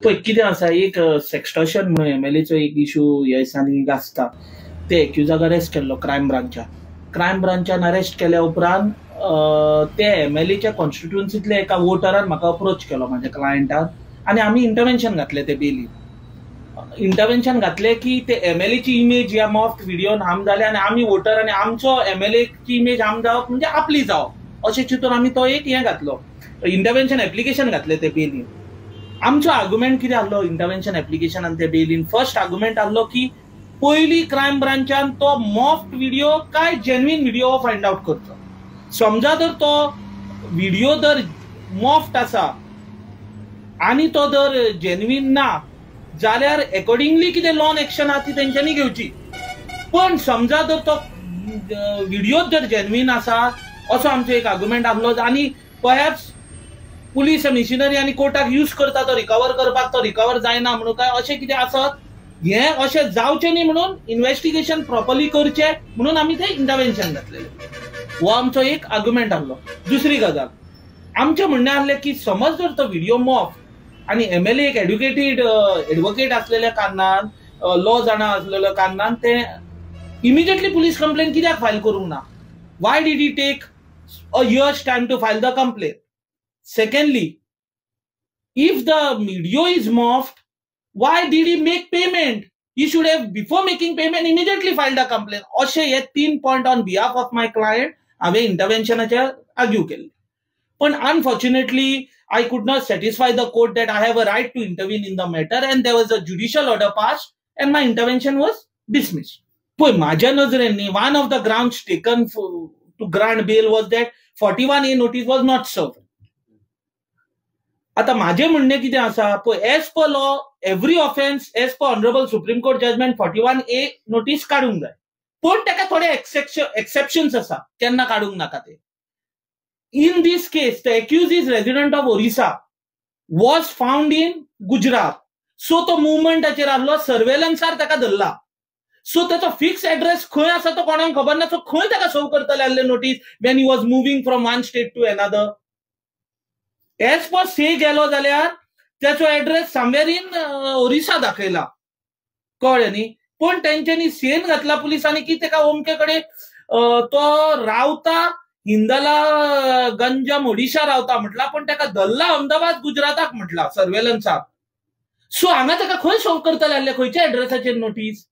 पळय कितें आसा, एक सेक्स्टर्शन म्हणून एमएलएचो एक इश्यू ह्या दिसांनी गाजता. ते एक्युजाक अरेस्ट केल्लो क्रायम ब्रांचान अरेस्ट केल्या उपरांत ते एमएलएच्या कॉन्स्टिट्युएन्सींतल्या एका वोटरान म्हाका अप्रोच केलो, म्हाज्या क्लायंटान, आनी आमी इंटरव्हेन्शन घातलें ते बेलीन. इंटरव्हेन्शन घातलें की ते एमएलएची इमेज ह्या मॉफ्ट व्हिडिओन हार्म जाले आनी आमी वोटर आनी आमचो एमएलएची इमेज हार्म जावप म्हणजे आपली जावप अशें चिंतून आमी तो एक हें घातलो, इंटरव्हेन्शन एप्लिकेशन घातलें ते बेलीन. आमचो आर्ग्युमेंट कितें आहलो इंटरव्हेन्शन एप्लिकेशनान ते बेलीन? फर्स्ट आर्ग्युमेंट आहलो की पयली क्रायम ब्रांचान तो मॉफ्ट व्हिडिओ काय जेन्युइन व्हिडिओ फायंड आउट करचो. समजा जर तो व्हिडिओ जर मॉफ्ट आसा आनी तो जर जेन्युइन ना जाल्यार अकॉर्डिंगली कितें लॉन एक्शन आहा ती तेंच्यांनी घेवची. पण समजा जर तो व्हिडिओ जर जेन्युइन आसा असो आमचो एक आर्ग्युमेंट आहलो. आनी परहॅप्स पुलीस मिशनरी आनी कोर्टाक यूज करता तो रिकवर करपाक, तो रिकवर जायना म्हणून काय अशें कितें आसत, हें अशें जावचें न्ही म्हणून इन्व्हेस्टिगेशन प्रॉपरली करचें म्हणून आमी थंय इंटरव्हेन्शन घातलेलें. हो आमचो एक आर्ग्युमेंट आहलो. दुसरी गजाल आमचें म्हणणें आहलें की समज जर तो व्हिडिओ मॉफ आनी एमएलए एक एडवोकेट आसलेल्या कारणान, लॉ जाणा आसलेल्या कारणान ते इमिजिएटली पुलीस कंप्लेन कित्याक फायल करूंक ना? Why did he take a years time to file the complaint? Secondly, if the video is morphed, why did he make payment? He should have, before making payment, immediately filed a complaint. अशे हे 3 point on behalf of my client हांवें इंटरव्हेन्शनाचे argue केले. पण unfortunately I could not satisfy the court that I have a right to intervene in the matter, and there was a judicial order passed and my intervention was dismissed. पळय माझ्या नजरेन one of the grounds taken to grant bail was that 41A notice was not served. आता माझे म्हणणे कितें आसा पळय, as per law every offence as per honourable Supreme Court judgment 41A notice काडूंक जाय. पण ताका थोडे एक्सेप्शन्स आसा केन्ना काडूंक नाका ते. In this case the accused is resident of Orissa, was found in Gujarat. So तो मुवमेंटाचेर आहलो, सर्वेलन्सार ताका धरला. सो ताचो फिक्स एड्रेस खंय आसा तो कोणाक खबर ना. सो खंय ताका सर्व करतले आहले notice when he was moving from one state to another? As per से गेलो जाल्यार त्याचो एड्रेस समवेर इन ओरिसा दाखयला, कळ्ळें न्ही. पण तेंच्यांनी सेन घातला पुलिसांनी की ताका ओमके कडेन तो रावता हिंदला गंजम ओडिशा रावता म्हटला, पण ताका धरला अहमदाबाद गुजराताक म्हटला सर्वेलन्साक. सो हांगा ताका खंय सर्व करतले आहले, खंयच्या एड्रेसाचेर नोटीस?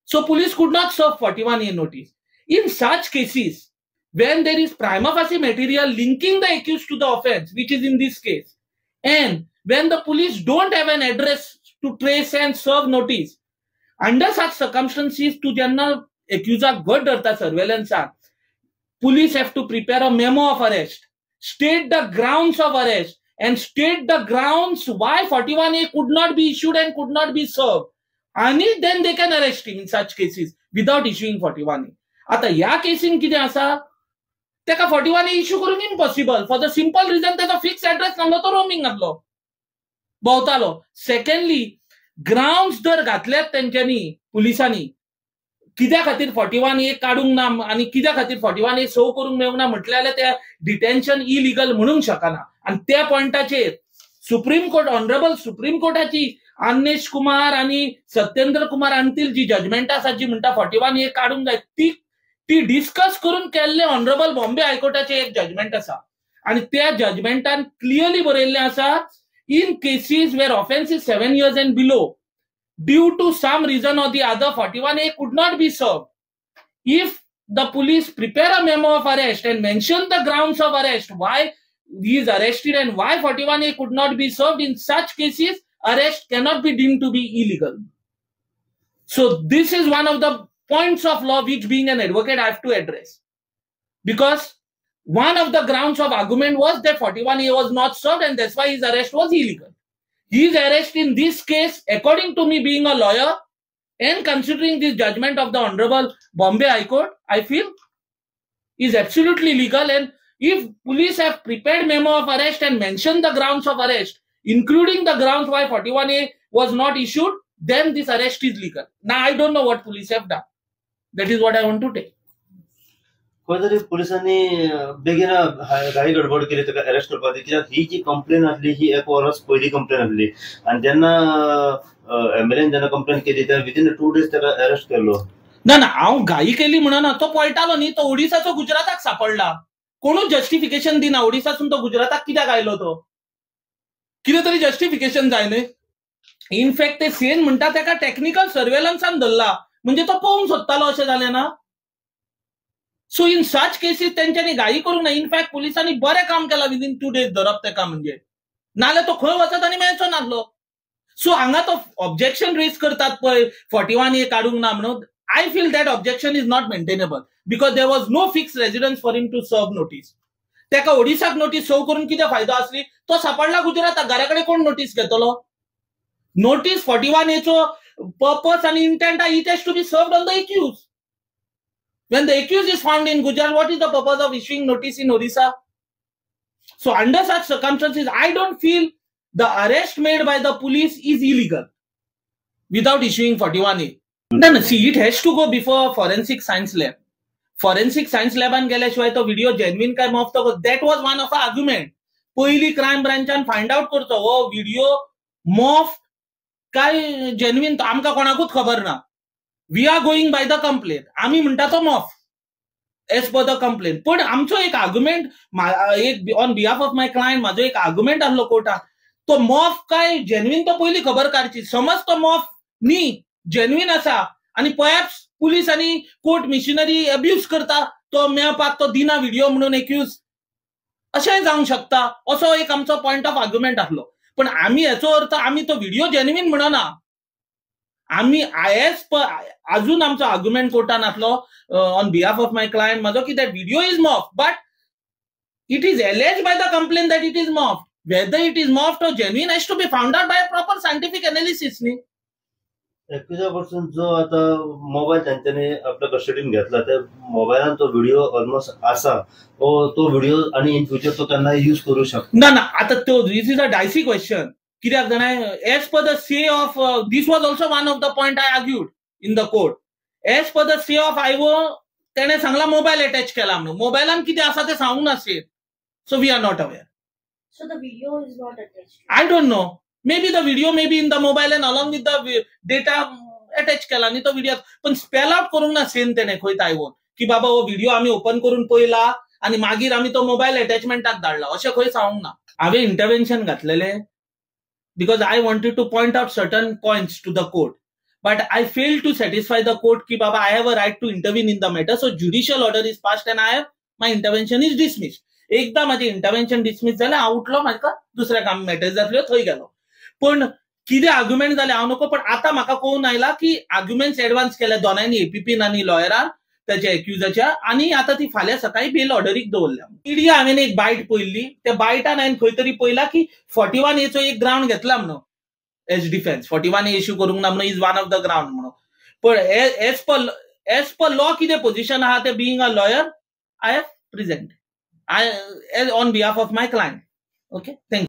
सो पुलीस कुड not serve 41A notice. In such cases, when there is prima facie material linking the accused to the offense, which is in this case, and when the police don't have an address to trace and serve notice, under such circumstances, to janna accuser god dharta surveillance, police have to prepare a memo of arrest, state the grounds of arrest, and state the grounds why 41A could not be issued and could not be served, and then they can arrest him in such cases without issuing 41A. आता ह्या casein कितें आसा, ताका 41A issue करूंक impossible for the simple reason ताचो fix address नासलो, तो roaming घातलो, भोंवतालो. सेकंडली ग्राउंड्स जर घातलेत तेंच्यांनी पुलिसांनी कित्या खातीर 41A काडूंक ना आनी कित्या खातीर 41A सर्व करूंक मेळूंक ना म्हटल्यार त्या डिटेन्शन इलिगल म्हणूंक शकना. आनी त्या पॉइंटाचेर सुप्रीम कोर्ट, ऑनरेबल सुप्रीम कोर्टाची आनेश कुमार आनी सत्येंद्र कुमार अंतील जी जजमेंट आसा जी म्हणटा 41A काडूंक जाय, ती डिस्कस करून केल्ले ऑनरेबल बॉम्बे हायकोर्टाचे एक जजमेंट आसा. आनी त्या जजमेंटान क्लियरली बरयल्लें आसा, in cases where offence is 7 years and below, due to some reason or the other 41A could not be served. If the police prepare a memo of arrest and mention the grounds of arrest, why he is arrested and why 41A could not be served, in such cases arrest cannot be deemed to be illegal. So this is one of the points of law which, being an advocate, I have to address, because one of the grounds of argument was that 41A was not served and that's why his arrest was illegal. His arrest in this case, according to me being a lawyer and considering this judgment of the Honorable Bombay High Court, I feel is absolutely legal. And if police have prepared memo of arrest and mentioned the grounds of arrest, including the grounds why 41A was not issued, then this arrest is legal. Now I don't know what police have done. That is what I want to take. खंय तरी पुलिसांनी बेगीन घाई गडबड केली ताका arrest करपाची, कित्याक ही जी कंप्लेन आसली ही 1 वरास पयली कंप्लेन आसली आणि जेन्ना एमएलएन जेन्ना कंप्लेन केली त्या विदिन 2 days ताका अरेस्ट केलो. ना ना हांव घाई केली म्हणना, तो पळटालो न्ही, तो ओडिसाचो गुजराताक सापडला. कोणूच जस्टिफिकेशन दिना ओडिसासून तो गुजराताक कित्याक आयलो, तो कितें तरी जस्टिफिकेशन जाय न्ही. इनफॅक्ट ते सेन म्हणटा ताका टेक्निकल सर्वेलन्सान धरला, म्हणजे तो पळोवंक सोदतालो अशें जालें ना. सो इन सच केसीस तेंच्यांनी घाई करूंक ना. इनफॅक्ट पुलिसांनी बरें काम केलां विदिन 2 days धरप ताका, म्हणजे नाल्यार तो खंय वचत आनी मेळचो नासलो. सो हांगा तो ऑब्जेक्शन रेज करतात पळय 41A काडूंक ना म्हणून. I feel that objection is not maintainable because there was no fixed residence for him to serve notice. त्याका ओडिसाक नोटीस सर्व करून किती फायदो असली, तो सापडला गुजराताक, घराकडे कोण नोटीस घेतलो. नोटीस 41A चो पर्पज आणि intent it has to be served on the accused. When the accused is found in Gujarat, what is the purpose of issuing notice in Odisha? So under such circumstances, I don't feel the arrest made by the police is illegal without issuing 41A. No, see, it has to go before forensic science lab. Forensic science lab and गेल्याशिवाय तो video genuine काय mauve तो. That was one of argument. पहिली crime ब्रांचान find out करतो हो video mauve काय genuine, तो आमकां कोणाकूच खबर ना. We are going by the complaint. आम्ही म्हणटा तो morphed as per the complaint. पण आमचो एक आर्ग्युमेंट, एक on behalf of my client म्हाजो एक आर्ग्युमेंट आसलो कोर्टात, तो मॉफ काय जेन्युइन तो पयली खबर काडची. समज तो मॉफ न्ही, जेन्युइन आसा आणि परहॅप्स पुलीस आणि कोर्ट मिशनरी अब्यूज करता, तो मेळपाक तो दिना व्हिडिओ म्हणून एक्यूज, अशेंय जावंक शकता. असो एक आमचो पॉइंट ऑफ आर्ग्युमेंट आसलो. पण आम्ही याचो अर्थ आम्ही तो व्हिडिओ जेन्युइन म्हणना. आम्ही अजून आमचो आर्ग्युमेंट कोर्टान आसलो on behalf of my client म्हाजो की that video is morphed, but it is alleged by the complaint that it is morphed. Whether it is morphed or genuine has to be found out by a proper scientific analysis न्ही. एक्युजापासून जो आता mobile त्यांच्यानी आपल्या कस्टडीन घेतला, त्या मोबाईलान तो video almost आसा, तो video आणि इन फ्युचर तो केन्ना यूज करू शकता. ना ना, आता तो this is a dicey question. कित्याक जाणाय, as per the say of this was also one of the point I argued in the court. As per the say of IO त्याने सांगला मोबाईल अटॅच केला म्हणून. मोबाईलान किती आसा ते सांगूंक ना safe. So we are not aware. So the video is not attached. I don't know. Maybe the video may be in the mobile and along with the data attach केला आणि तो व्हिडिओ पण स्पेल आउट करूंक ना सेन तेने खंय आयवून की बाबा हो व्हिडिओ आम्ही ओपन करून पळयला आणि मागीर आम्ही तो मोबाईल अटॅचमेंटाक धाडला, अशें खंय सांगूंक ना. हांवें इंटरव्हेन्शन घातलेले because I wanted to point out certain points to the court, but I failed to satisfy the court की बाबा I have a right to intervene in the matter. So judicial order is passed and my intervention is dismissed. एकदा माझे intervention dismiss झाले, हांव उठलो, म्हाका दुसऱ्या काम मॅटर जातल्यो, थंय गेलो. पण कितें आर्ग्युमेंट जाले हांव नको. पण आता म्हाका कळून आयला की आर्ग्युमेंट्स एडवान्स केले दोनांनी, एपीपीन आनी लॉयरान त्याच्या एक्युजाच्या, आणि आता ती फाल्यां सकाळी बेल ऑर्डरीक दवरल्या. ईडी हांवें एक बायट पळयल्ली, त्या बायटान हांवें खंय तरी पळयला की 41A चो एक ग्राउंड घेतला म्हणून एज डिफेन्स. 41A इश्यू करूंक ना म्हणून is one of the ground म्हणून. पण एज पर लॉ कितें पोझिशन आहा ते being a lawyer I have present on behalf of my client. Okay, thank you.